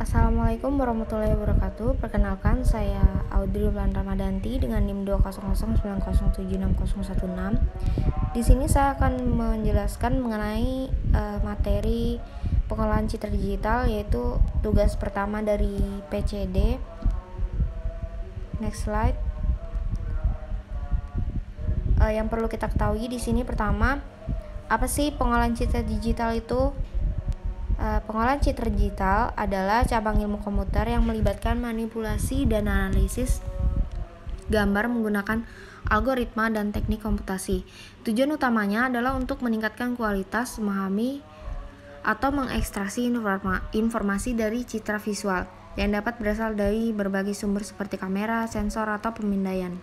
Assalamualaikum warahmatullahi wabarakatuh. Perkenalkan, saya Audrey Wulan Ramadanti dengan NIM 20090766016. Di sini saya akan menjelaskan mengenai materi pengolahan citra digital, yaitu tugas pertama dari PCD. Next slide. Yang perlu kita ketahui di sini pertama, apa sih pengolahan citra digital itu? Pengolahan citra digital adalah cabang ilmu komputer yang melibatkan manipulasi dan analisis gambar menggunakan algoritma dan teknik komputasi. Tujuan utamanya adalah untuk meningkatkan kualitas, memahami atau mengekstraksi informasi dari citra visual yang dapat berasal dari berbagai sumber seperti kamera, sensor, atau pemindaian.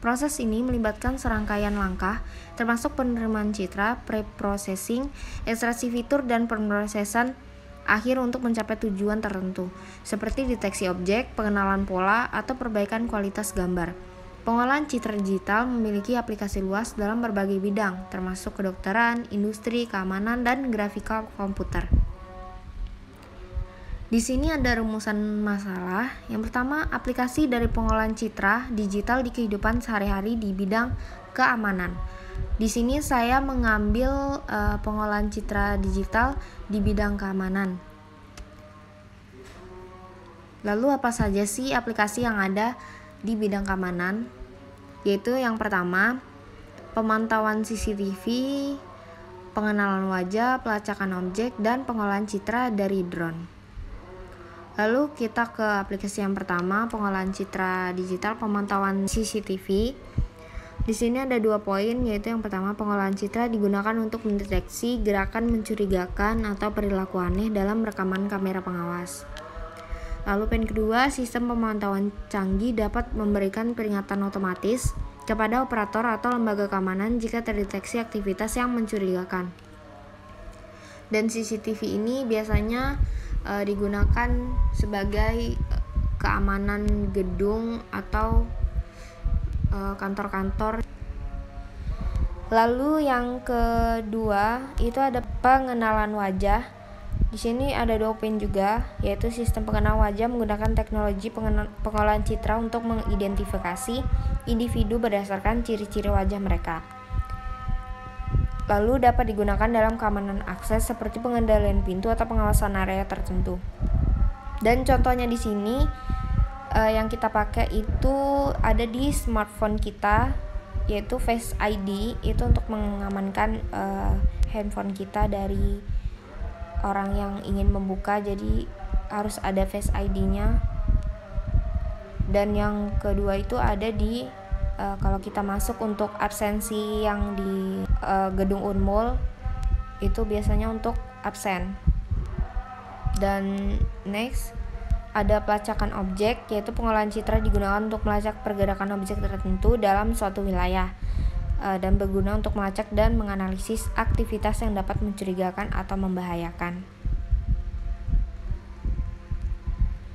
Proses ini melibatkan serangkaian langkah, termasuk penerimaan citra, pre-processing, ekstraksi fitur, dan pemrosesan akhir untuk mencapai tujuan tertentu, seperti deteksi objek, pengenalan pola, atau perbaikan kualitas gambar. Pengolahan citra digital memiliki aplikasi luas dalam berbagai bidang, termasuk kedokteran, industri, keamanan, dan grafika komputer. Di sini ada rumusan masalah. Yang pertama, aplikasi dari pengolahan citra digital di kehidupan sehari-hari di bidang keamanan. Di sini saya mengambil pengolahan citra digital di bidang keamanan. Lalu apa saja sih aplikasi yang ada di bidang keamanan? Yaitu yang pertama, pemantauan CCTV, pengenalan wajah, pelacakan objek, dan pengolahan citra dari drone. Lalu kita ke aplikasi yang pertama, pengolahan citra digital, pemantauan CCTV. Di sini ada 2 poin, yaitu yang pertama, pengolahan citra digunakan untuk mendeteksi gerakan mencurigakan atau perilaku aneh dalam rekaman kamera pengawas. Lalu poin kedua, sistem pemantauan canggih dapat memberikan peringatan otomatis kepada operator atau lembaga keamanan jika terdeteksi aktivitas yang mencurigakan. Dan CCTV ini biasanya digunakan sebagai keamanan gedung atau kantor-kantor. Lalu yang kedua itu ada pengenalan wajah. Di sini ada 2 poin juga, yaitu sistem pengenal wajah menggunakan teknologi pengolahan citra untuk mengidentifikasi individu berdasarkan ciri-ciri wajah mereka. Lalu dapat digunakan dalam keamanan akses seperti pengendalian pintu atau pengawasan area tertentu. Dan contohnya di sini yang kita pakai itu ada di smartphone kita, yaitu Face ID, itu untuk mengamankan handphone kita dari orang yang ingin membuka, jadi harus ada Face ID-nya. Dan yang kedua itu ada di kalau kita masuk untuk absensi yang di gedung Unmul, itu biasanya untuk absen. Dan next ada pelacakan objek, yaitu pengolahan citra digunakan untuk melacak pergerakan objek tertentu dalam suatu wilayah dan berguna untuk melacak dan menganalisis aktivitas yang dapat mencurigakan atau membahayakan.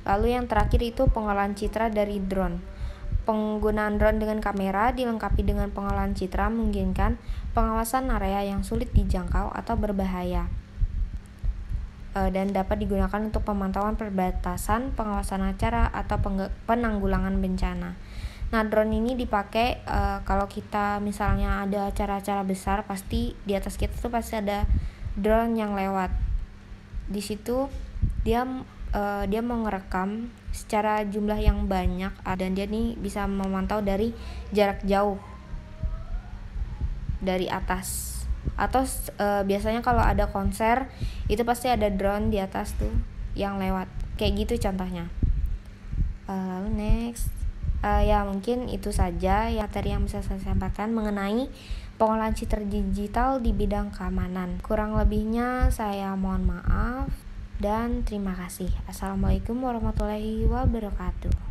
Lalu yang terakhir itu pengolahan citra dari drone. Penggunaan drone dengan kamera dilengkapi dengan pengolahan citra memungkinkan pengawasan area yang sulit dijangkau atau berbahaya, dan dapat digunakan untuk pemantauan perbatasan, pengawasan acara, atau penanggulangan bencana. Nah, drone ini dipakai kalau kita misalnya ada acara-acara besar, pasti di atas kita tuh pasti ada drone yang lewat. Di situ dia mau ngerekam secara jumlah yang banyak, dan dia nih bisa memantau dari jarak jauh dari atas. Atau biasanya kalau ada konser itu pasti ada drone di atas tuh yang lewat, kayak gitu contohnya. Lalu next, ya mungkin itu saja materi yang bisa saya sampaikan mengenai pengolahan citra digital di bidang keamanan. Kurang lebihnya saya mohon maaf dan terima kasih. Assalamualaikum warahmatullahi wabarakatuh.